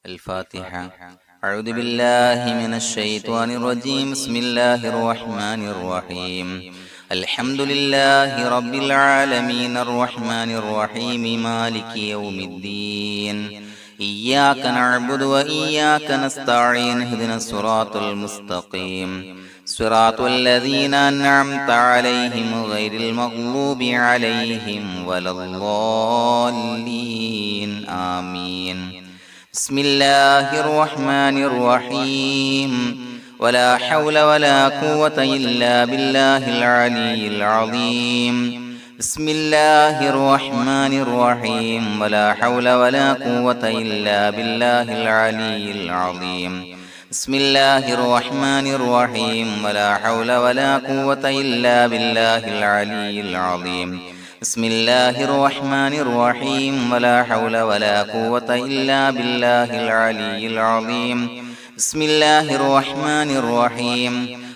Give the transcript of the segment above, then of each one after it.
الفاتحة. أعوذ بالله من الشيطان الرجيم. بسم الله الرحمن الرحيم. الحمد لله رب العالمين الرحمن الرحيم مالك يوم الدين. إياك نعبد وإياك نستعين. اهدنا الصراط المستقيم صراط الذين أنعمت عليهم غير المغضوب عليهم ولا الضالين. آمين. بسم الله الرحمن الرحيم. ولا حول ولا قوة إلا بالله العلي العظيم. بسم الله الرحمن الرحيم. ولا حول ولا قوة إلا بالله العلي العظيم. بسم الله الرحمن الرحيم. ولا حول ولا قوة إلا بالله العلي العظيم. بسم الله الرحمن الرحيم. ولا حول ولا قوة إلا بالله العلي العظيم. بسم الله الرحمن الرحيم.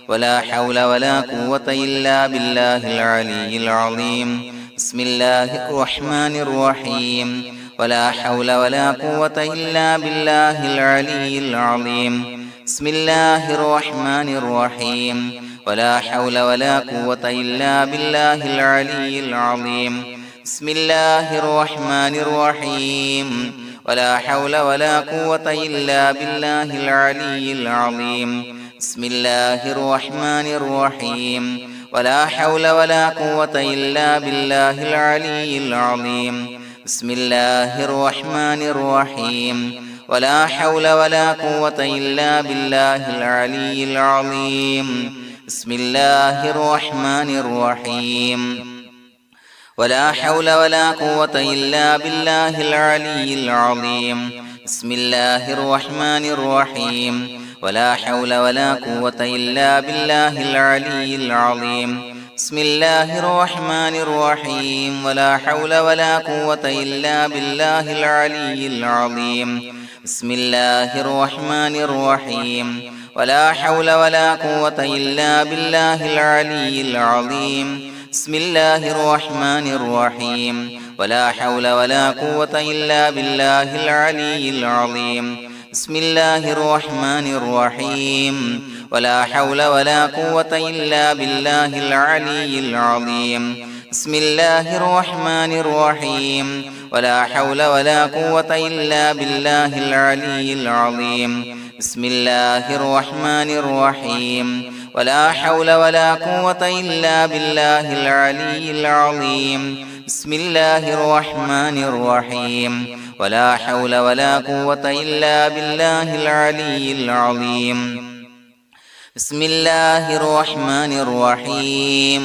ولا حول ولا قوة إلا بالله العلي العظيم. بسم الله الرحمن الرحيم. ولا حول ولا قوة إلا بالله العلي العظيم. بسم الله الرحمن الرحيم. ولا حول ولا قوة إلا بالله العلي العظيم. بسم الله الرحمن الرحيم. ولا حول ولا قوة إلا بالله العلي العظيم. بسم الله الرحمن الرحيم. ولا حول ولا قوة إلا بالله العلي العظيم. بسم الله الرحمن الرحيم. ولا حول ولا قوة إلا بالله العلي العظيم. بسم الله الرحمن الرحيم. ولا حول ولا قوة إلا بالله العلي العظيم. بسم الله الرحمن الرحيم. ولا حول ولا قوة إلا بالله العلي العظيم. بسم الله الرحمن الرحيم. ولا حول ولا قوة إلا بالله العلي العظيم. بسم الله الرحمن الرحيم. ولا حول ولا قوة إلا بالله العلي العظيم. بسم الله الرحمن الرحيم. ولا حول ولا قوة إلا بالله العلي العظيم. بسم الله الرحمن الرحيم. ولا حول ولا قوة إلا بالله العلي العظيم. بسم الله الرحمن الرحيم. ولا حول ولا قوة إلا بالله العلي العظيم. بسم الله الرحمن الرحيم. ولا حول ولا قوة إلا بالله العلي العظيم. بسم الله الرحمن الرحيم. ولا حول ولا قوة إلا بالله العلي العظيم. بسم الله الرحمن الرحيم.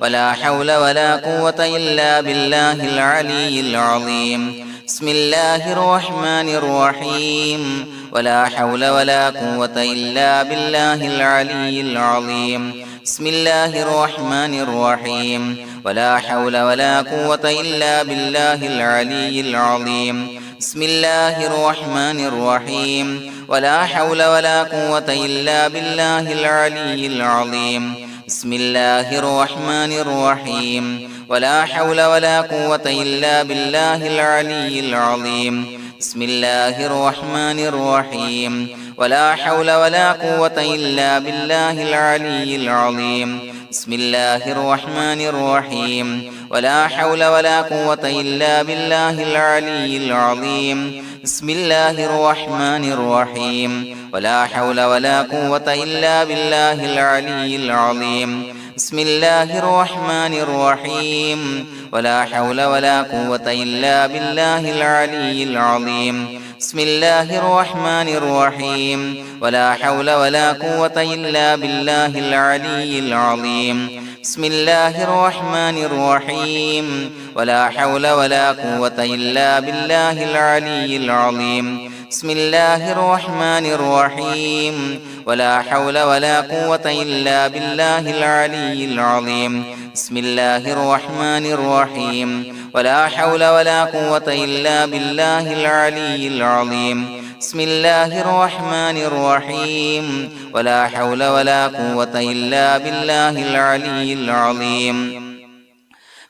ولا حول ولا قوة إلا بالله العلي العظيم. بسم الله الرحمن الرحيم. ولا حول ولا قوة إلا بالله العلي العظيم. بسم الله الرحمن الرحيم. ولا حول ولا قوة إلا بالله العلي العظيم. بسم الله الرحمن الرحيم. ولا حول ولا قوة إلا بالله العلي العظيم. بسم الله الرحمن الرحيم. ولا حول ولا قوة إلا بالله العلي العظيم. بسم الله الرحمن الرحيم. ولا حول ولا قوة إلا بالله العلي العظيم. بسم الله الرحمن الرحيم. ولا حول ولا قوة إلا بالله العلي العظيم. بسم الله الرحمن الرحيم. ولا حول ولا قوة إلا بالله العلي العظيم. بسم الله الرحمن الرحيم. ولا حول ولا قوة إلا بالله العلي العظيم. بسم الله الرحمن الرحيم. ولا حول ولا قوة إلا بالله العلي العظيم. بسم الله الرحمن الرحيم. ولا حول ولا قوة إلا بالله العلي العظيم. بسم الله الرحمن الرحيم. ولا حول ولا قوة إلا بالله العلي العظيم. بسم الله الرحمن الرحيم. ولا حول ولا قوة إلا بالله العلي العظيم. بسم الله الرحمن الرحيم. ولا حول ولا قوة إلا بالله العلي العظيم.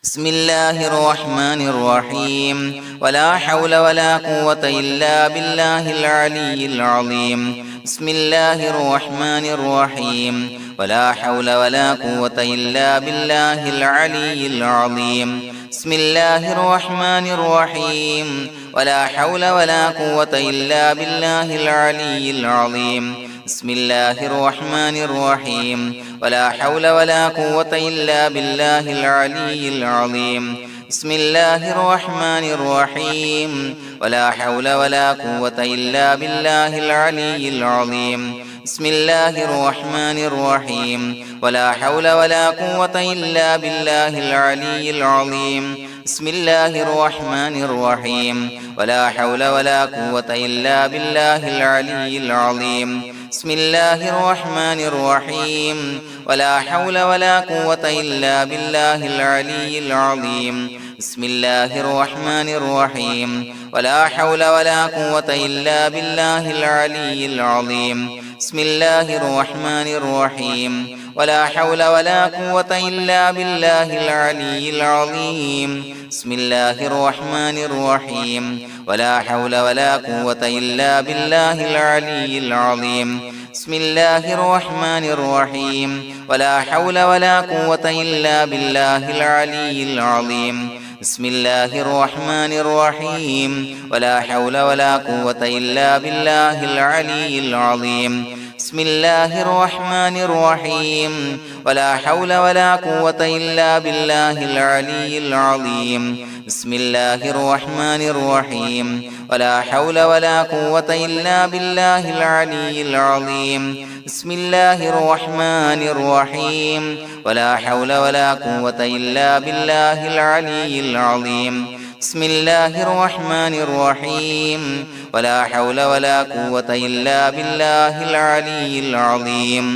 بسم الله الرحمن الرحيم ولا حول ولا قوة إلا بالله العلي العظيم بسم الله الرحمن الرحيم ولا حول ولا قوة إلا بالله العلي العظيم بسم الله الرحمن الرحيم ولا حول ولا قوة إلا بالله العلي العظيم بسم الله الرحمن الرحيم ولا حول ولا قوة إلا بالله العلي العظيم بسم الله الرحمن الرحيم ولا حول ولا قوة إلا بالله العلي العظيم بسم الله الرحمن الرحيم ولا حول ولا قوة إلا بالله العلي العظيم بسم الله الرحمن الرحيم ولا حول ولا قوة إلا بالله العلي العظيم بسم الله الرحمن الرحيم ولا حول ولا قوة إلا بالله العلي العظيم بسم الله الرحمن الرحيم ولا حول ولا قوة إلا بالله العلي العظيم بسم الله الرحمن الرحيم ولا حول ولا قوة إلا بالله العلي العظيم بسم الله الرحمن الرحيم ولا حول ولا قوة إلا بالله العلي العظيم بسم الله الرحمن الرحيم ولا حول ولا قوة إلا بالله العلي العظيم بسم الله الرحمن الرحيم ولا حول ولا قوة إلا بالله العلي العظيم بسم الله الرحمن الرحيم ولا حول ولا قوة إلا بالله العلي العظيم بسم الله الرحمن الرحيم ولا حول ولا قوة إلا بالله العلي العظيم بسم الله الرحمن الرحيم ولا حول ولا قوة إلا بالله العلي العظيم بسم الله الرحمن الرحيم ولا حول ولا قوة إلا بالله العلي العظيم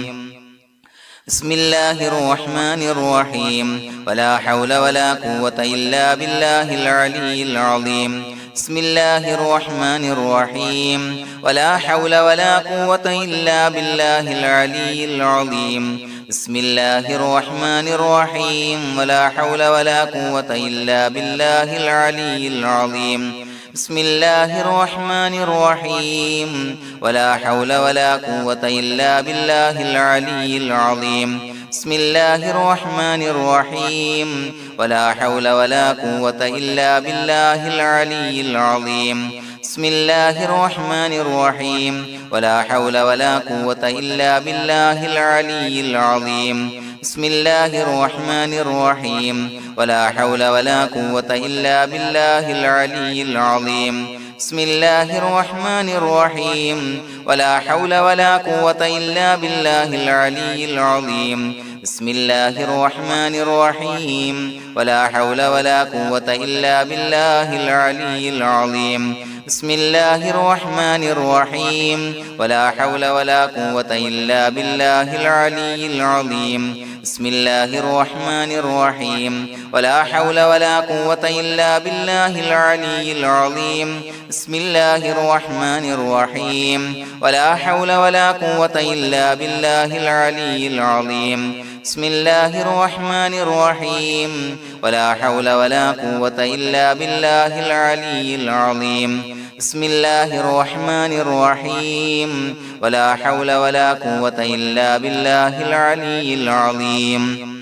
بسم الله الرحمن الرحيم ولا حول ولا قوة إلا بالله العلي العظيم بسم الله الرحمن الرحيم ولا حول ولا قوة إلا بالله العلي العظيم بسم الله الرحمن الرحيم ولا حول ولا قوة إلا بالله العلي العظيم بسم الله الرحمن الرحيم ولا حول ولا قوة إلا بالله العلي العظيم بسم الله الرحمن الرحيم ولا حول ولا قوة إلا بالله العلي العظيم بسم الله الرحمن الرحيم ولا حول ولا قوة إلا بالله العلي العظيم بسم الله الرحمن الرحيم ولا حول ولا قوة إلا بالله العلي العظيم بسم الله الرحمن الرحيم ولا حول ولا قوة إلا بالله العلي العظيم بسم الله الرحمن الرحيم ولا حول ولا قوة إلا بالله العلي العظيم بسم الله الرحمن الرحيم ولا حول ولا قوة إلا بالله العلي العظيم بسم الله الرحمن الرحيم ولا حول ولا قوة إلا بالله العلي العظيم بسم الله الرحمن الرحيم ولا حول ولا قوة إلا بالله العلي العظيم بسم الله الرحمن الرحيم ولا حول ولا قوة إلا بالله العلي العظيم بسم الله الرحمن الرحيم ولا حول ولا قوة إلا بالله العلي العظيم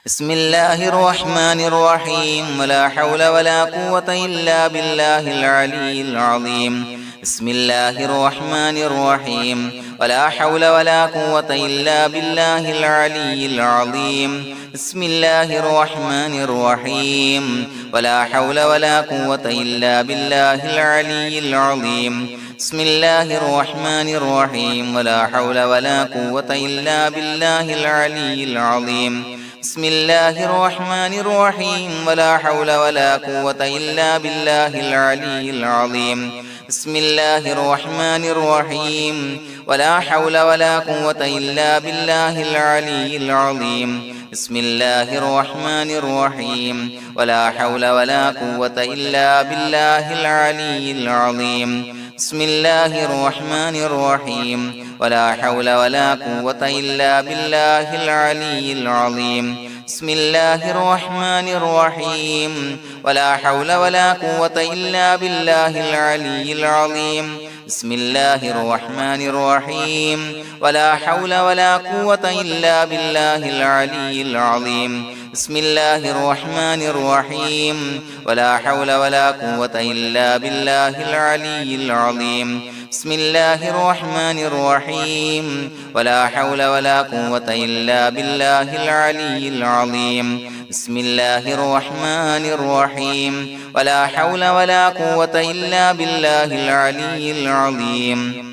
بسم الله الرحمن الرحيم ولا حول ولا قوة إلا بالله العلي العظيم بسم الله الرحمن الرحيم ولا حول ولا قوة إلا بالله العلي العظيم بسم الله الرحمن الرحيم ولا حول ولا قوة إلا بالله العلي العظيم بسم الله الرحمن الرحيم ولا حول ولا قوة إلا بالله العلي العظيم بسم الله الرحمن الرحيم ولا حول ولا قوة إلا بالله العلي العظيم بسم الله الرحمن الرحيم ولا حول ولا قوة إلا بالله العلي العظيم بسم الله الرحمن الرحيم ولا حول ولا قوة إلا بالله العلي العظيم بسم الله الرحمن الرحيم ولا حول ولا قوة إلا بالله العلي العظيم بسم الله الرحمن الرحيم ولا حول ولا قوة إلا بالله العلي العظيم بسم الله الرحمن الرحيم ولا حول ولا قوة إلا بالله العلي العظيم بسم الله الرحمن الرحيم ولا حول ولا قوة إلا بالله العلي العظيم بسم الله الرحمن الرحيم ولا حول ولا قوة إلا بالله العلي العظيم بسم الله الرحمن الرحيم ولا حول ولا قوة إلا بالله العلي العظيم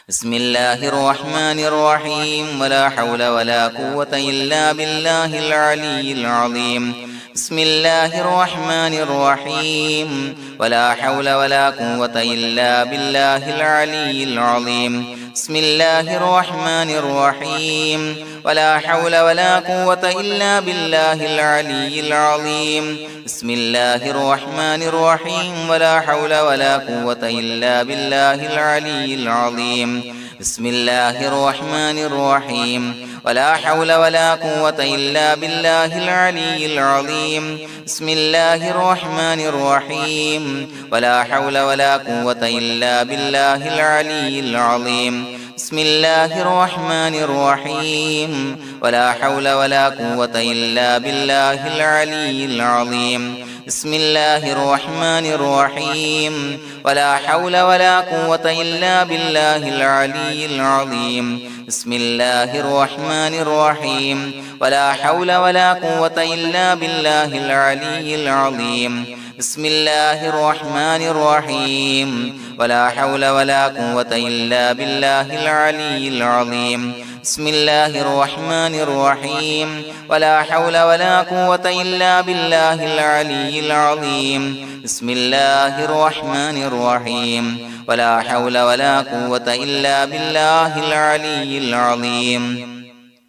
بسم الله الرحمن الرحيم ولا حول ولا قوة إلا بالله العلي العظيم بسم الله الرحمن الرحيم ولا حول ولا قوة إلا بالله العلي العظيم بسم الله الرحمن الرحيم ولا حول ولا قوة إلا بالله العلي العظيم بسم الله الرحمن الرحيم ولا حول ولا قوة إلا بالله العلي العظيم بسم الله الرحمن الرحيم ولا حول ولا قوة إلا بالله العلي العظيم بسم الله الرحمن الرحيم ولا حول ولا قوة إلا بالله العلي العظيم بسم الله الرحمن الرحيم ولا حول ولا قوة إلا بالله العلي العظيم بسم الله الرحمن الرحيم ولا حول ولا قوة إلا بالله العلي العظيم بسم الله الرحمن الرحيم ولا حول ولا قوة إلا بالله العلي العظيم بسم الله الرحمن الرحيم ولا حول ولا قوة إلا بالله العلي العظيم بسم الله الرحمن الرحيم ولا حول ولا قوة إلا بالله العلي العظيم بسم الله الرحمن الرحيم ولا حول ولا قوة إلا بالله العلي العظيم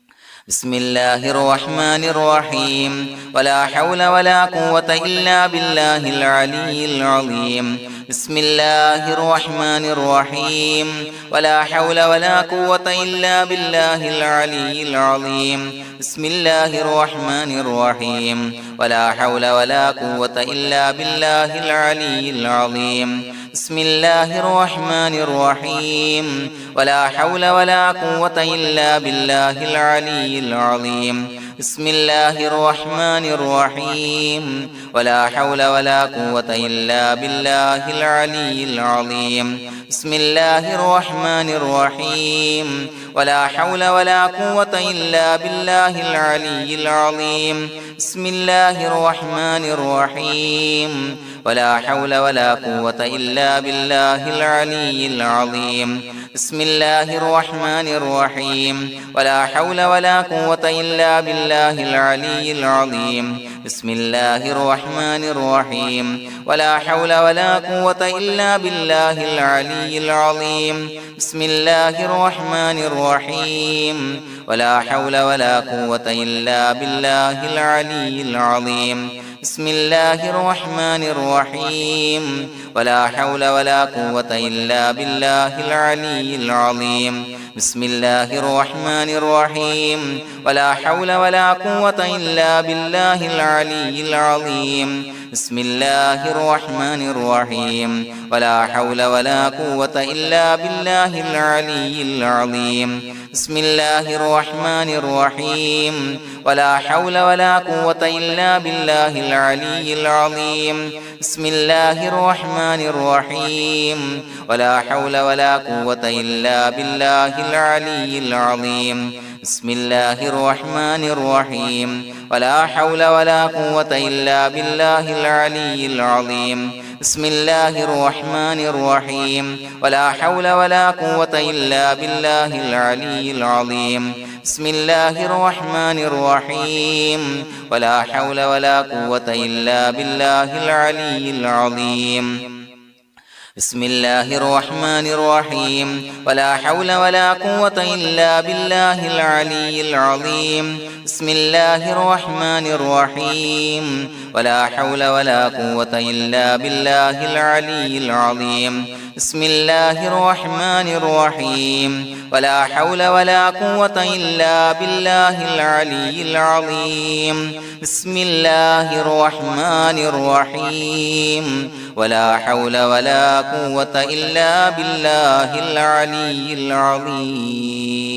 بسم الله الرحمن الرحيم ولا حول ولا قوة إلا بالله العلي العظيم بسم الله الرحمن الرحيم ولا حول ولا قوة إلا بالله العلي العظيم بسم الله الرحمن الرحيم ولا حول ولا قوة إلا بالله العلي العظيم بسم الله الرحمن الرحيم ولا حول ولا قوة إلا بالله العلي العظيم بسم الله الرحمن الرحيم ولا حول ولا قوة إلا بالله العلي العظيم بسم الله الرحمن الرحيم ولا حول ولا قوة إلا بالله العلي العظيم بسم الله الرحمن الرحيم ولا حول ولا قوة إلا بالله العلي العظيم بسم الله الرحمن الرحيم ولا حول ولا قوة إلا بالله العلي العظيم بسم الله الرحمن الرحيم ولا حول ولا قوة إلا بالله العلي العظيم بسم الله الرحمن الرحيم ولا حول ولا قوة إلا بالله العلي العظيم بسم الله الرحمن الرحيم ولا حول ولا قوة إلا بالله العلي العظيم بسم الله الرحمن الرحيم ولا حول ولا قوة إلا بالله العلي العظيم بسم الله الرحمن الرحيم ولا حول ولا قوة إلا بالله العلي العظيم بسم الله الرحمن الرحيم ولا حول ولا قوة إلا بالله العلي العظيم بسم الله الرحمن الرحيم ولا حول ولا قوة إلا بالله العلي العظيم بسم الله الرحمن الرحيم ولا حول ولا قوة إلا بالله العلي العظيم بسم الله الرحمن الرحيم ولا حول ولا قوة إلا بالله العلي العظيم بسم الله الرحمن الرحيم ولا حول ولا قوة إلا بالله العلي العظيم بسم الله الرحمن الرحيم ولا حول ولا قوة إلا بالله العلي العظيم بسم الله الرحمن الرحيم ولا حول ولا قوة إلا بالله العلي العظيم بسم الله الرحمن الرحيم ولا حول ولا قوة إلا بالله العلي العظيم بسم الله الرحمن الرحيم ولا حول ولا قوة إلا بالله العلي العظيم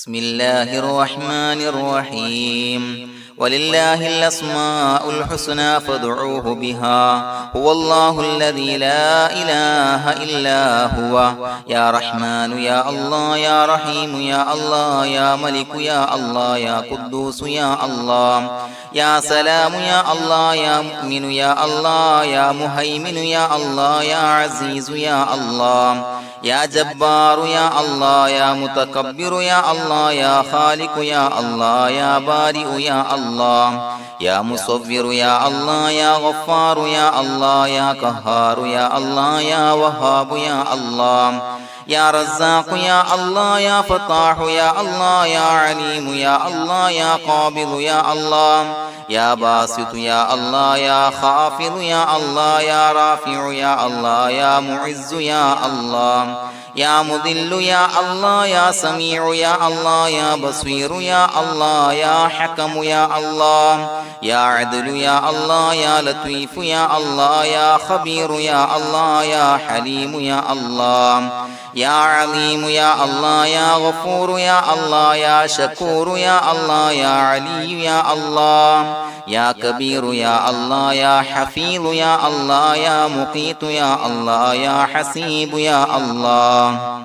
بسم الله الرحمن الرحيم ولله الأسماء الحسنى فادعوه بها هو الله الذي لا إله إلا هو يا رحمن يا الله يا رحيم يا الله يا ملك يا الله يا قدوس يا الله يا سلام يا الله يا مؤمن يا الله يا مهيمن يا الله يا عزيز يا الله يا جبار يا الله يا متكبر يا الله يا خالق يا الله يا بارئ يا الله يا مصور يا الله يا غفار يا الله يا قهار يا الله يا وهاب يا الله يا رزاق يا الله يا فتاح يا الله يا عليم يا الله يا قابض يا الله يا باسط يا الله يا خافض يا الله يا رافع يا الله يا معز يا الله يا مذل يا الله يا سميع يا الله يا بصير يا الله يا حكم يا الله يا عدل يا الله يا لطيف يا الله يا خبير يا الله يا حليم يا الله يا عليم يا الله يا غفور يا الله يا شكور يا الله يا علي يا الله يا كبير يا الله يا حفيظ يا الله يا مقيت يا الله يا حسيب يا الله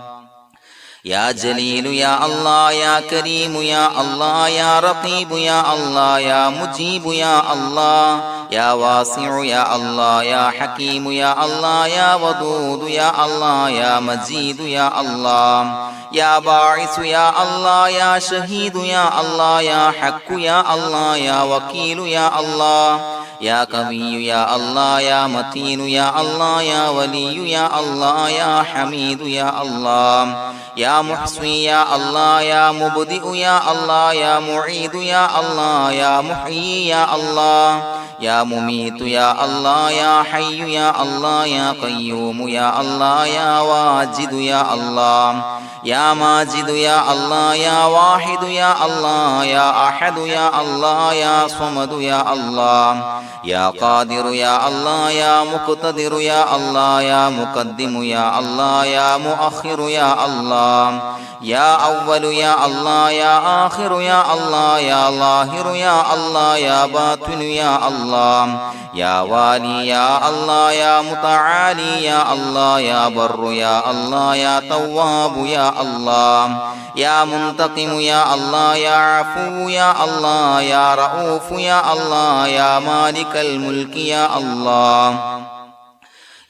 يا جليل يا الله يا كريم يا الله يا رقيب يا الله يا مجيب يا الله يا واسع يا الله يا حكيم يا الله يا ودود يا الله يا مجيد يا الله يا باعث يا الله يا شهيد يا الله يا حق يا الله يا وكيل يا الله يا قوي يا الله يا متين يا الله يا ولي يا الله يا حميد يا الله يا محصي يا الله يا مبدئ يا الله يا معيد يا الله يا محيي يا الله يا مميت يا الله يا حي يا الله يا قيوم يا الله يا واجد يا الله يا ماجد يا الله يا واحد يا الله يا أحد يا الله يا صمد يا الله يا قادر يا الله يا مقتدر يا الله يا مقدم يا الله يا مؤخر يا الله يا أول يا الله يا آخر يا الله يا ظاهر يا الله يا باطن يا الله يا والي يا الله يا متعالي يا الله يا بر يا الله يا تواب يا الله يا منتقم يا الله يا عفو يا الله يا رؤوف يا الله يا مالك الملك يا الله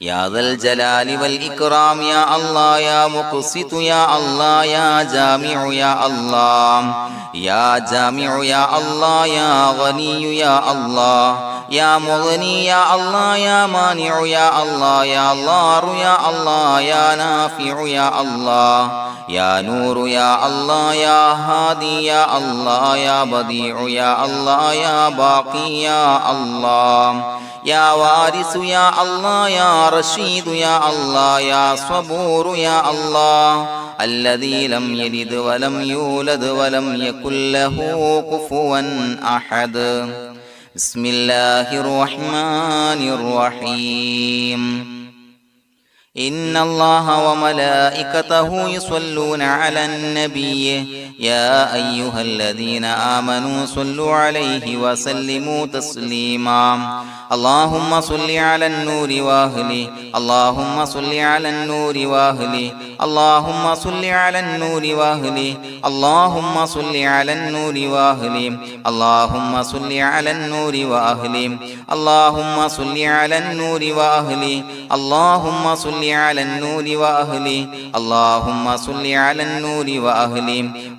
يا ذا الجلال والإكرام يا الله يا مقسط يا الله يا جامع يا الله يا جامع يا الله يا غني يا الله يا مغني يا الله يا مانع يا الله يا ضار يا الله يا نافع يا الله يا نور يا الله يا هادي يا الله يا بديع يا الله يا باقي يا الله يا وارث يا الله يا رشيد يا الله يا صبور يا الله الذي لم يلد ولم يولد ولم يكن له كفوا أحد بسم الله الرحمن الرحيم إن الله وملائكته يصلون على النبي يا أيها الذين آمنوا صلوا عليه وسلموا تسليما اللهم صل على النور وأهله اللهم صل على النور وأهله اللهم صل على النور وأهله اللهم صل على النور وأهله اللهم صل على النور وأهله اللهم صل على النور وأهله اللهم صل على النور وأهله اللهم صل على النور وأهله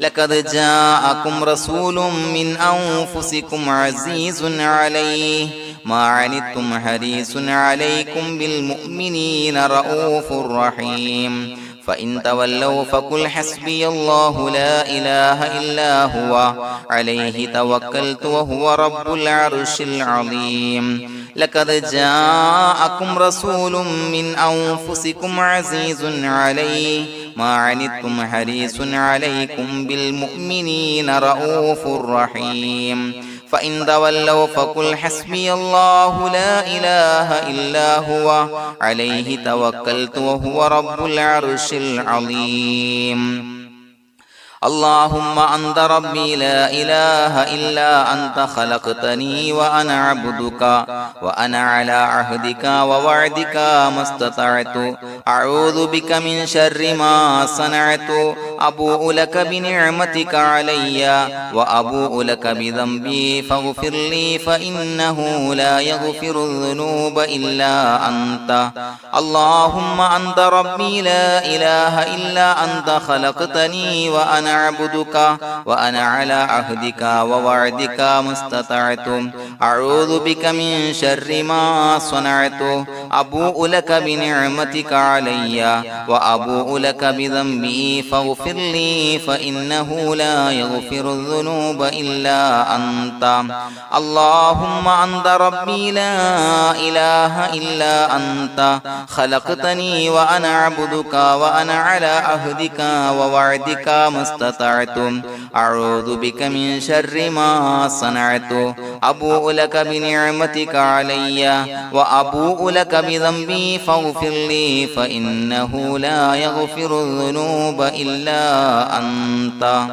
لقد جاءكم رسول من أنفسكم عزيز عليه ما عنتم حريص عليكم بالمؤمنين رؤوف رحيم فإن تولوا فقل حسبي الله لا إله إلا هو عليه توكلت وهو رب العرش العظيم لقد جاءكم رسول من أنفسكم عزيز عليه ما عنتم حريص عليكم بالمؤمنين رؤوف رحيم فإن تولوا فقل حسبي الله لا إله إلا هو عليه توكلت وهو رب العرش العظيم اللهم أنت ربي لا إله إلا أنت خلقتني وأنا عبدك وأنا على عهدك ووعدك ما استطعت أعوذ بك من شر ما صنعت أبوء لك بنعمتك علي وأبوء لك بذنبي فاغفر لي فإنه لا يغفر الذنوب إلا أنت اللهم أنت ربي لا إله إلا أنت خلقتني وأنا عبدك وأنا على عهدك ووعدك ما استطعت أعوذ بك من شر ما صنعت أبوء لك بنعمتك علي وأبوء لك بذنبي فاغفر لي فإنه لا يغفر الذنوب إلا أنت اللهم أنت ربي لا إله إلا أنت خلقتني وأنا عبدك وأنا على عهدك ووعدك ما استطعت أعوذ بك من شر ما صنعت أبوء لك بنعمتك علي وأبوء لك بذنبي فاغفر لي فإنه لا يغفر الذنوب إلا أنت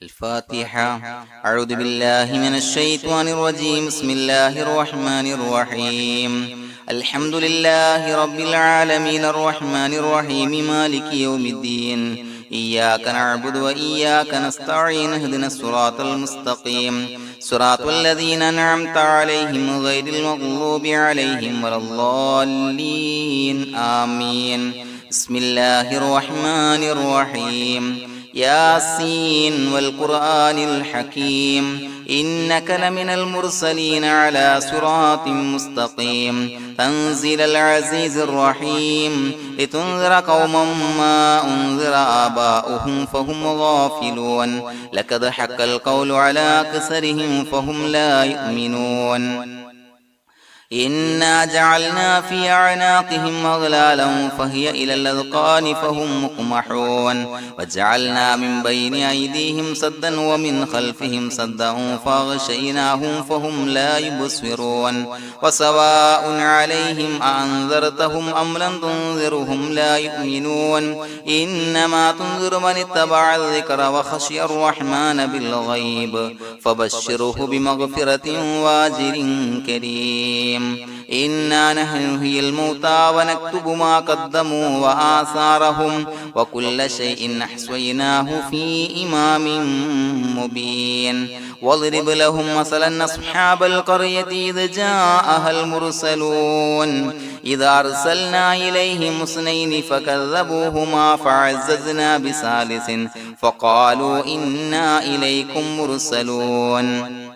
الفاتحة أعوذ بالله من الشيطان الرجيم بسم الله الرحمن الرحيم الحمد لله رب العالمين الرحمن الرحيم مالك يوم الدين إياك نعبد وإياك نستعين اهدنا الصراط المستقيم صراط الذين أنعمت عليهم غير المغضوب عليهم ولا الضالين آمين بسم الله الرحمن الرحيم ياسين والقرآن الحكيم إنك لمن المرسلين على صراط مستقيم تنزيل العزيز الرحيم لتنذر قوما ما أنذر آباؤهم فهم غافلون لقد حق القول على أكثرهم فهم لا يؤمنون إنا جعلنا في أعناقهم أغلالا فهي إلى الأذقان فهم مقمحون وجعلنا من بين أيديهم سدا ومن خلفهم سدا فأغشيناهم فهم لا يبصرون وسواء عليهم أأنذرتهم أم لم تنذرهم لا يؤمنون إنما تنذر من اتبع الذكر وخشي الرحمن بالغيب فبشره بمغفرة وأجر كريم إنا نحن نحيي الموتى ونكتب ما قدموا وآثارهم وكل شيء أحصيناه في إمام مبين واضرب لهم مثلا أصحاب القرية إذ جاءها المرسلون إذا أرسلنا إليهم اثنين فكذبوهما فعززنا بثالث فقالوا إنا إليكم مرسلون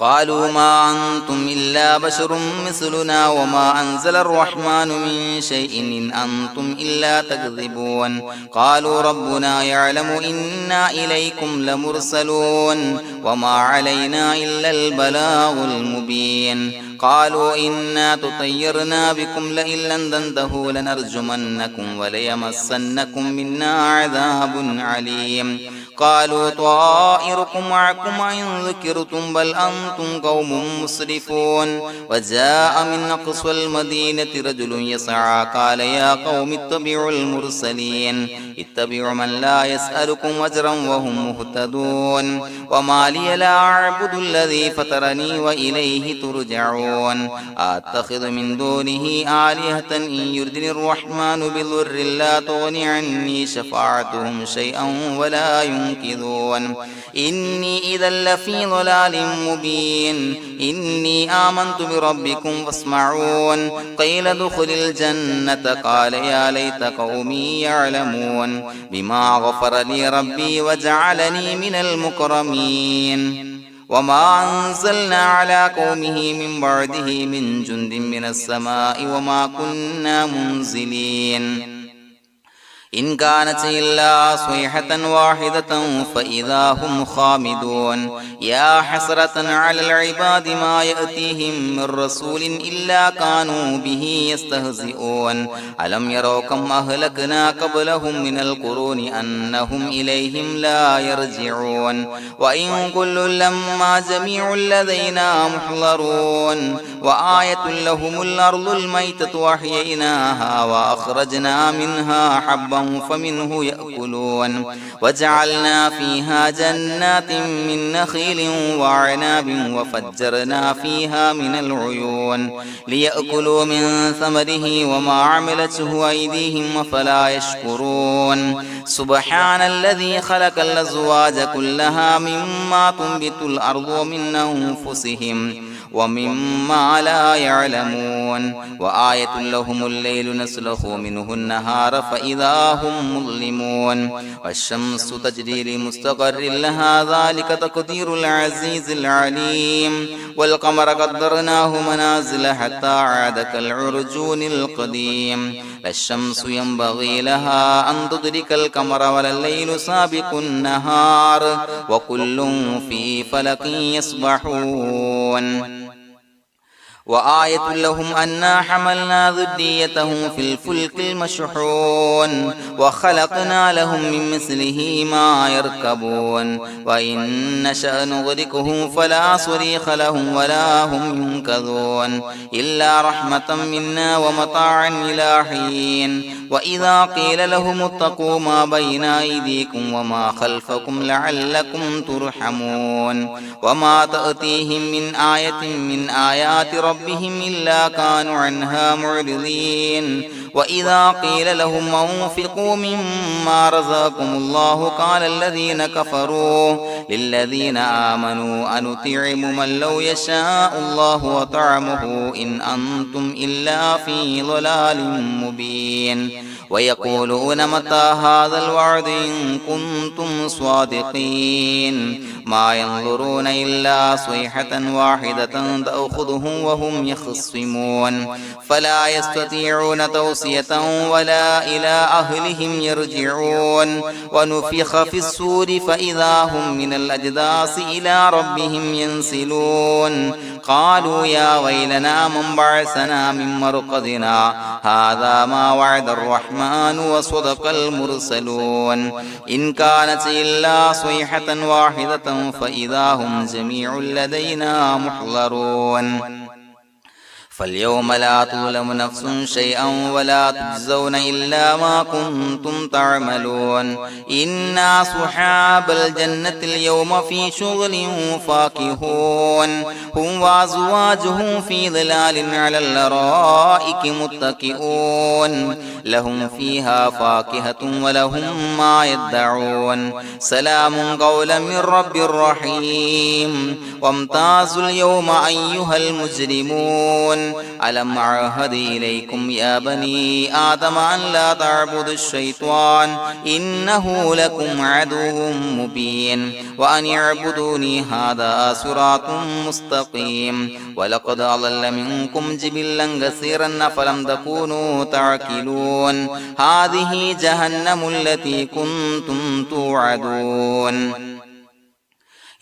قالوا ما أنتم إلا بشر مثلنا وما أنزل الرحمن من شيء إن أنتم إلا تكذبون قالوا ربنا يعلم إنا إليكم لمرسلون وما علينا إلا البلاغ المبين قالوا إنا تطيرنا بكم لئن لم تنتهوا لنرجمنكم وليمسنكم منا عذاب عليم قالوا طائركم معكم إن ذكرتم بل أنتم قوم مسرفون وجاء من أقصى المدينة رجل يسعى قال يا قوم اتبعوا المرسلين اتبعوا من لا يسألكم أجرا وهم مهتدون وما لي لا أعبد الذي فطرني وإليه ترجعون يسمعون أتخذ من دونه آلهة إن يردني الرحمن بضر لا تغن عني شفاعتهم شيئا ولا ينقذون إني إذا لفي ضلال مبين إني آمنت بربكم فاسمعون قيل ادخل الجنة قال يا ليت قومي يعلمون بما غفر لي ربي وجعلني من المكرمين وما أنزلنا على قومه من بعده من جند من السماء وما كنا منزلين إن كانت إلا صيحة واحدة فإذا هم خامدون يا حسرة على العباد ما يأتيهم من رسول إلا كانوا به يستهزئون ألم يروا كم أهلكنا قبلهم من القرون أنهم إليهم لا يرجعون وإن كل لما جميع لدينا محضرون وآية لهم الأرض الميتة وأحييناها وأخرجنا منها حبا فمنه يأكلون وجعلنا فيها جنات من نخيل وعناب وفجرنا فيها من العيون ليأكلوا من ثمره وما عملته أيديهم فلا يشكرون سبحان الذي خلق الأزواج كلها مما تنبت الأرض ومن أنفسهم ومما لا يعلمون وآية لهم الليل نسلخ منه النهار فإذا هم مظلمون والشمس تجري لمستقر لها ذلك تقدير العزيز العليم والقمر قدرناه منازل حتى عاد كالعرجون القديم لا الشمس ينبغي لها أن تدرك القمر ولا الليل سابق النهار وكل في فلك يسبحون وآية لهم أنا حملنا ذريتهم في الفلك المشحون وخلقنا لهم من مثله ما يركبون وإن نشأ نغرقهم فلا صريخ لهم ولا هم ينقذون إلا رحمة منا ومتاعا إلى حين وإذا قيل لهم اتقوا ما بين أيديكم وما خلفكم لعلكم ترحمون وما تأتيهم من آية من آيات ربهم إلا كانوا عنها معرضين وإذا قيل لهم أنفقوا مما رزقكم الله قال الذين كفروا للذين آمنوا أنطعم من لو يشاء الله وطعمه إن أنتم إلا في ضلال مبين ويقولون متى هذا الوعد إن كنتم صادقين ما ينظرون إلا صيحة واحدة تأخذهم وهم يخصمون فلا يستطيعون توصية ولا إلى أهلهم يرجعون ونفخ في الصور فإذا هم من الأجداث إلى ربهم ينسلون قالوا يا ويلنا من بعثنا من مرقدنا هذا ما وعد الرحمن وصدق المرسلون إن كانت إلا صيحة واحدة فإذا هم جميع لدينا محضرون فاليوم لا تظلم نفس شيئا ولا تجزون إلا ما كنتم تعملون إنا أصحاب الجنة اليوم في شغل فاكهون هم وأزواجهم في ظلال على الأرائك متكئون لهم فيها فاكهة ولهم ما يدعون سلام قولا من رب رحيم وامتازوا اليوم أيها المجرمون ألم أعهد إليكم يا بني آدم أن لا تعبدوا الشيطان إنه لكم عدو مبين وأن اعبدوني هذا صراط مستقيم ولقد أضل منكم جبلا كثيرا فلم تكونوا تعقلون هذه جهنم التي كنتم توعدون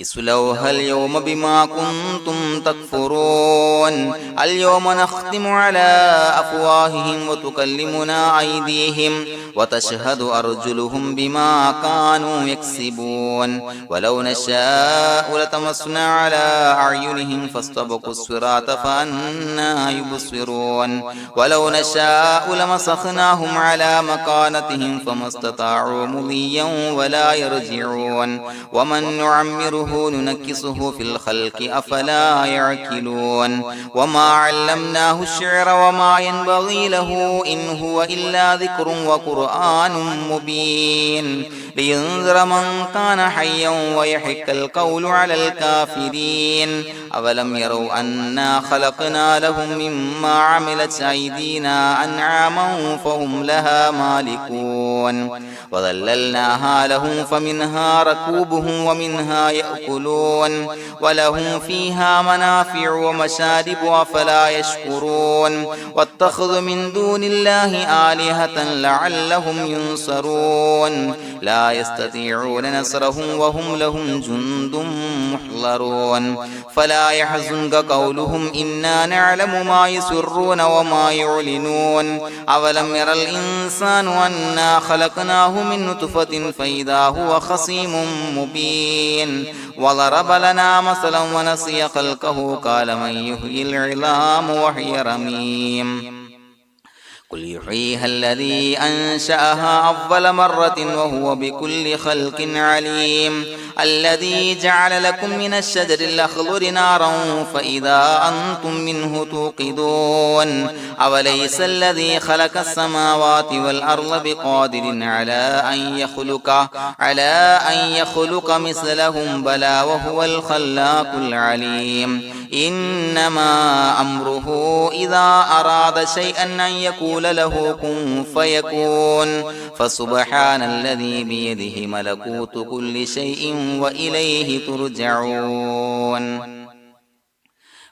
اصلوها اليوم بما كنتم تكفرون اليوم نختم على أفواههم وتكلمنا أيديهم وتشهد أرجلهم بما كانوا يكسبون ولو نشاء لطمسنا على أعينهم فاستبقوا الصراط فأنى يبصرون ولو نشاء لمسخناهم على مكانتهم فما استطاعوا مضيا ولا يرجعون ومن نعمره ننكسه في الخلق أفلا يعقلون وما علمناه الشعر وما ينبغي له إن هو إلا ذكر وقرآن مبين لينذر من كان حيا ويحق القول على الكافرين أولم يروا أنا خلقنا لهم مما عملت أيدينا أنعاما فهم لها مالكون وظللناها لهم فمنها ركوبهم ومنها يأكلون ولهم فيها منافع ومشارب أفلا يشكرون واتخذوا من دون الله آلهة لعلهم ينصرون لا يستطيعون نصرهم وهم لهم جند محضرون فلا يحزنك قولهم إنا نعلم ما يسرون وما يعلنون أولم ير الإنسان أنا خلقناه من نطفة فإذا هو خصيم مبين وضرب لنا مثلا ونسي خلقه قال من يحيي العظام وهي رميم قل يحييها الذي أنشأها أول مرة وهو بكل خلق عليم الذي جعل لكم من الشجر الأخضر نارا فإذا أنتم منه توقدون أوليس الذي خلق السماوات والأرض بقادر على أن يخلق مثلهم بلى وهو الخلاق العليم إنما أمره إذا أراد شيئا أن يقول له كن فيكون فسبحان الذي بيده ملكوت كل شيء وإليه ترجعون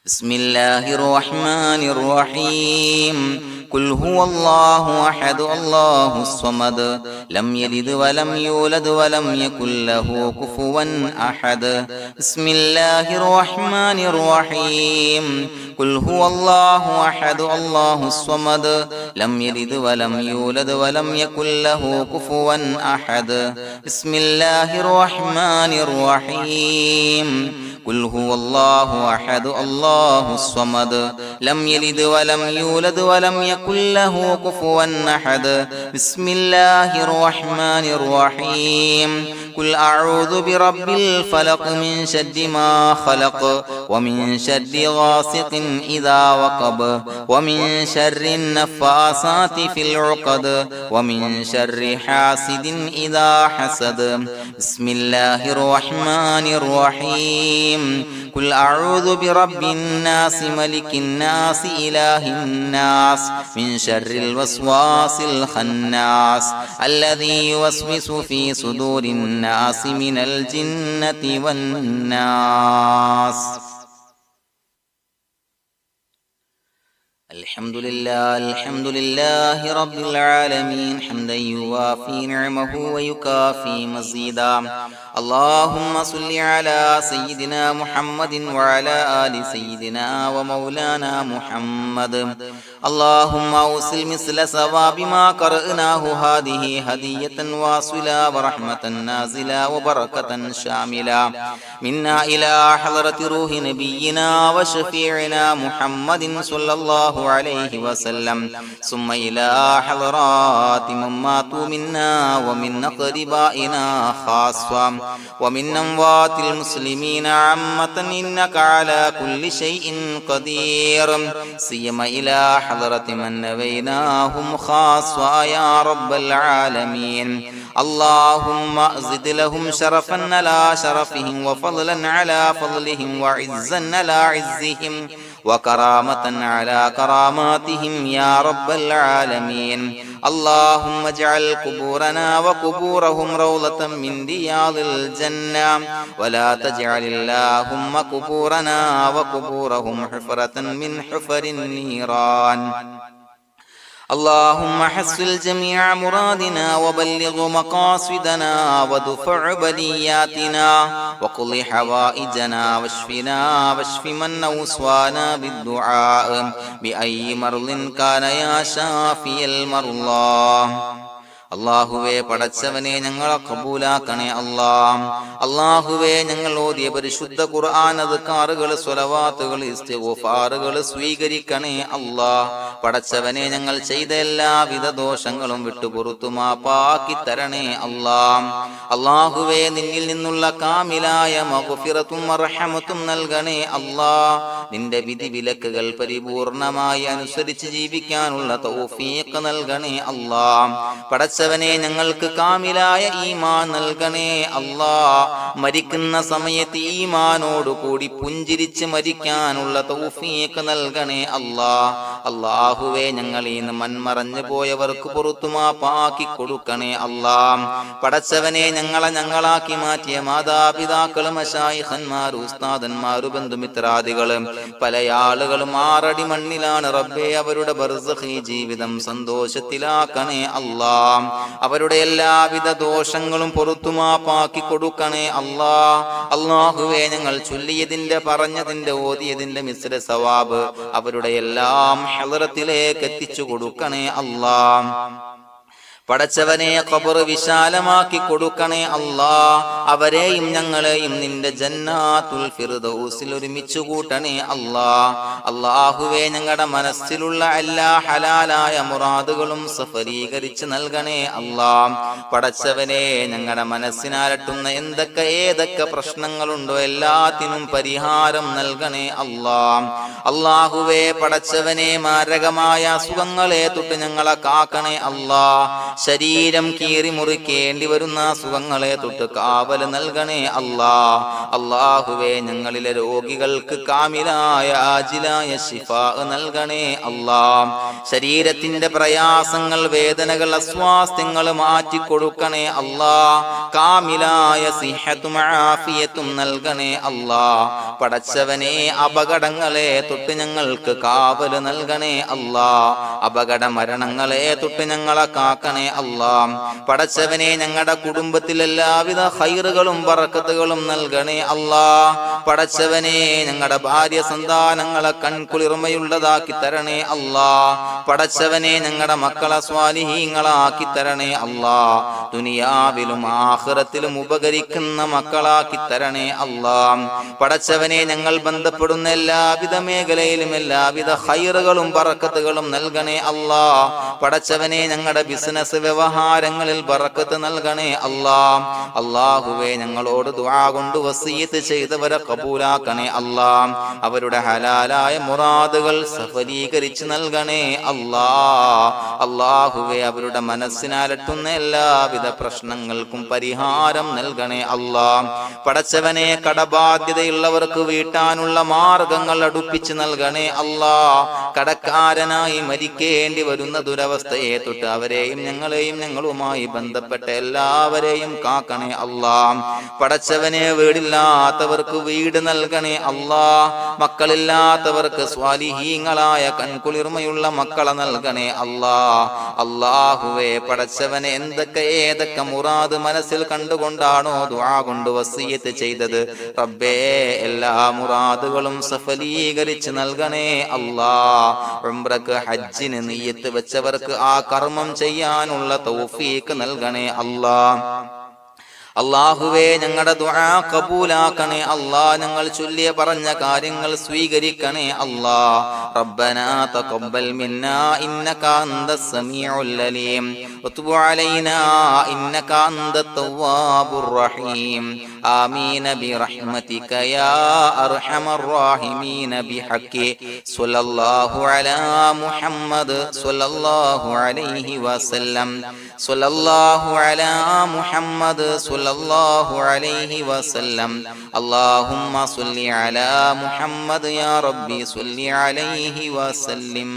بسم الله الرحمن الرحيم قل هو الله أحد الله الصمد لم يلد ولم يولد ولم يكن له كفوا أحد بسم الله الرحمن الرحيم قل هو الله أحد الله الصمد لم يلد ولم يولد ولم يكن له كفوا أحد بسم الله الرحمن الرحيم قل هو الله أحد الله الصمد لم يلد ولم يولد ولم يكن له كفوا أحد بسم الله الرحمن الرحيم قل أعوذ برب الفلق من شر ما خلق ومن شر غاسق إذا وقب ومن شر النفاثات في العقد ومن شر حاسد إذا حسد بسم الله الرحمن الرحيم قل أعوذ برب الناس ملك الناس إله الناس من شر الوسواس الخناس الذي يوسوس في صدور الناس من الجنة والناس الحمد لله رب العالمين حمدا يوافي نعمه ويكافي مزيدا اللهم صل على سيدنا محمد وعلى آل سيدنا ومولانا محمد اللهم أوصل مثل ثواب ما قرأناه هذه هدية واصلة ورحمة نازلة وبركة شاملة منا إلى حضرة روح نبينا وشفيعنا محمد صلى الله عليه وسلم ثم إلى حضرات من ماتوا منا ومن أقربائنا خاصة ومن أموات المسلمين عامة إنك على كل شيء قدير سيما إلى حضرة من نبيناهم خاصة يا رب العالمين اللهم زد لهم شرفا على شرفهم وفضلا على فضلهم وعزا على عزهم وكرامة على كراماتهم يا رب العالمين اللهم اجعل قبورنا وقبورهم روضة من رياض الجنة ولا تجعل اللهم قبورنا وقبورهم حفرة من حفر النيران اللهم حصل جميع مرادنا وبلغ مقاصدنا وادفع بلياتنا وقض حوائجنا واشف من أوصانا بالدعاء بأي مرض كان يا شافي المرضى. അള്ളാഹുവേ, പടച്ചവനെ ഞങ്ങളെ കബൂലാക്കണേ അല്ലാ. അള്ളാഹുവേ, ഞങ്ങൾ ഓതിയ പരിശുദ്ധ ഖുർആൻ, അദ്കാറുകൾ, സ്വലവാത്തുകൾ, ഇസ്തിഗ്ഫാറുകൾ സ്വീകരിക്കണേ അല്ലാ. പടച്ചവനെ, ഞങ്ങൾ ചെയ്ത എല്ലാവിധ ദോഷങ്ങളും വിട്ടുപുറത്തു മാപ്പാക്കി തരണേ അല്ലാ. അള്ളാഹുവേ, നിന്നിൽ നിന്നുള്ള കാമിലായ മഗ്ഫിറത്തും റഹ്മത്തും നൽകണേ അല്ലാ. നിന്റെ വിധി വിലക്കുകൾ പരിപൂർണമായി അനുസരിച്ച് ജീവിക്കാനുള്ള തൗഫീഖ് നൽകണേ അല്ലാ. പടച്ചവനെ, ഞങ്ങൾക്ക് കാമിലായ ഈമാൻ നൽകണേ അല്ലാ. മരിക്കുന്ന സമയത്ത് ഈമാനോട് കൂടി പുഞ്ചിരിച്ച് മരിക്കാനുള്ള തൗഫീഖ് നൽകണേ അല്ലാ. അല്ലാഹുവേ, ഞങ്ങളീന്ന് മൺമറഞ്ഞു പോയവർക്ക് പുറത്തു മാപ്പാക്കി കൊടുക്കണേ അല്ലാ. പടച്ചവനെ, ഞങ്ങളാക്കി മാറ്റിയ മാതാപിതാക്കളും മശായിഖന്മാരും ഉസ്താദന്മാരും ബന്ധുമിത്രാദികളും പല ആളുകളും 6 അടി മണ്ണിലാണ് റബ്ബേ. അവരുടെ ബർസഖി ജീവിതം സന്തോഷത്തിലാക്കണേ അല്ലാ. അവരുടെ എല്ലാവിധ ദോഷങ്ങളും പുറത്തു മാപ്പാക്കി കൊടുക്കണേ അല്ലാ. അല്ലാഹുവേ, ഞങ്ങൾ ചൊല്ലിയതിന്റെ, പറഞ്ഞതിന്റെ, ഓതിയതിന്റെ മിശ്ര സവാബ് അവരുടെ എല്ലാം ഹളറത്തിലേക്ക് എത്തിച്ചു കൊടുക്കണേ അല്ലാ. പടച്ചവനെ, ഖബർ വിശാലമാക്കി കൊടുക്കണേ അല്ലാ. അവരെയും ഞങ്ങളെയും നിന്റെ ജന്നാത്തുൽ ഫിർദൗസിൽ ഒരുമിച്ച് കൂട്ടണേ അല്ലാ. അല്ലാഹുവേ, ഞങ്ങളുടെ മനസ്സിലുള്ള എല്ലാ ഹലാലായ മുറാദുകളും സഫലീകരിച്ച് നൽകണേ അല്ലാ. പടച്ചവനെ, ഞങ്ങളുടെ മനസ്സിനാലട്ടുന്ന ഏതൊക്കെ പ്രശ്നങ്ങളുണ്ടോ എല്ലാത്തിനും പരിഹാരം നൽകണേ അല്ലാ. അല്ലാഹുവേ, പടച്ചവനെ, മാരകമായ അസുഖങ്ങളെ തൊട്ട് ഞങ്ങളെ കാക്കണേ അല്ലാ. ശരീരം കീറി മുറിക്കേണ്ടി വരുന്ന അസുഖങ്ങളെ തൊട്ട് കാവല് നൽകണേ അല്ലാ. അല്ലാഹുവേ, ഞങ്ങളിലെ രോഗികൾക്ക് കാമിലായ ആജിലായ ശിഫാ നൽകണേ അല്ലാ. ശരീരത്തിന്റെ പ്രയാസങ്ങൾ, വേദനകൾ, അസ്വാസ്ഥ്യങ്ങൾ മാറ്റി കൊടുക്കണേ അല്ലാ. കാമിലായ സിഹത്തും ആഫിയത്തും നൽകണേ അല്ലാ. പടച്ചവനെ, അപകടങ്ങളെ തൊട്ട് ഞങ്ങൾക്ക് കാവല് നൽകണേ അല്ലാ. അപകട മരണങ്ങളെ തൊട്ട് ഞങ്ങളെ കാക്കണേ അല്ലാ. പടച്ചവനെ, ഞങ്ങളുടെ കുടുംബത്തിൽ എല്ലാവിധ ഖൈറുകളും ബറക്കത്തുകളും നൽകണേ അല്ലാ. പടച്ചവനെ, ഞങ്ങളുടെ ഭാര്യ സന്താനങ്ങളെ കൺകുളിർമയുള്ളതാക്കി തരണേ അല്ലാ. പടച്ചവനെ, ഞങ്ങളുടെ മക്കളെ സ്വാലിഹീങ്ങളാക്കി തരണേ അല്ലാ. ദുനിയാവിലും ആഖിറത്തിലും ഉപകരിക്കുന്ന മക്കളാക്കി തരണേ അല്ലാ. പടച്ചവനെ, ഞങ്ങൾ ബന്ധപ്പെടുന്ന എല്ലാവിധ മേഖലയിലും എല്ലാവിധ ഖൈറുകളും ബറക്കത്തുകളും നൽകണേ അല്ലാ. പടച്ചവനെ, ഞങ്ങളുടെ ബിസിനസ് വ്യവഹാരങ്ങളിൽ ബറക്കത്ത് നൽകണേ അല്ലാ. അല്ലാഹുവേ, ഞങ്ങളോട് ദുആ കൊണ്ട് വസിയത്ത് ചെയ്തവരെ കബൂലാക്കണേ അല്ലാ. അവരുടെ ഹലാലായ മുറാദുകൾ സഫലീകരിച്ച് നൽകണേ അല്ലാ. അല്ലാഹുവേ, അവരുടെ മനസ്സിനാലട്ടുന്ന എല്ലാവിധ പ്രശ്നങ്ങൾക്കും പരിഹാരം നൽകണേ അല്ലാ. പടച്ചവനെ, കടബാധ്യതയുള്ളവർക്ക് വീട്ടാനുള്ള മാർഗങ്ങൾ അടുപ്പിച്ച് നൽകണേ അല്ലാ. കടക്കാരനായി മരിക്കേണ്ടി വരുന്ന ദുരവസ്ഥയെ തൊട്ട് അവരെയും ഞങ്ങളെയും ഞങ്ങളുമായി ബന്ധപ്പെട്ട എല്ലാവരെയും കാക്കണേ അല്ലാ. പടച്ചവനെ, വീടില്ലാത്തവർക്ക് വീട് നൽകണേ അല്ലാ. മക്കളില്ലാത്തവർക്ക് സ്വാലിഹീങ്ങളായ കൺകുളിർമയുള്ള മക്കളെ നൽകണേ അല്ലാ. അല്ലാഹുവേ, പടച്ചവനെ, ഏതൊക്കെ മുറാദ് മനസ്സിൽ കണ്ടുകൊണ്ടാണോ ദുആ കൊണ്ട് വസിയത്ത് ചെയ്തത് റബ്ബേ, എല്ലാ മുറാദുകളും സഫലീകരിച്ച് നൽകണേ അല്ലാ. ഉംറക്ക്, ഹജ്ജിന് നിയ്യത്ത് വെച്ചവർക്ക് ആ കർമ്മം ചെയ്യാനുള്ള തൗഫീഖ് നൽകണേ അല്ലാ. അല്ലാഹുവേ, ഞങ്ങളുടെ ദുആ കബൂലാക്കണേ അല്ലാ. ഞങ്ങൾ ചൊല്ലിയ പറഞ്ഞ കാര്യങ്ങൾ സ്വീകരിക്കണേ അല്ലാ. റബ്ബനാ തഖബ്ബൽ മിന്നാ ഇന്നക അന്തസ് സമീഉൽ അലീം വതുബ് അലൈനാ ഇന്നക അന്തത് തവ്വാബുർ റഹീം. ആമീൻ ബിറഹ്മതിക യാ അർഹമർ റഹീമീൻ ബിഹഖി സ്വല്ലല്ലാഹു അലാ മുഹമ്മദ് സ്വല്ലല്ലാഹു അലൈഹി വസല്ലം. സ്വല്ലല്ലാഹു അലാ മുഹമ്മദ് സ്വല്ലല്ലാഹു അലൈഹി വസല്ലം. അല്ലാഹുമ്മ സ്വല്ലി അലാ മുഹമ്മദ് യാ റബ്ബി സ്വല്ലി അലൈഹി വസല്ലം.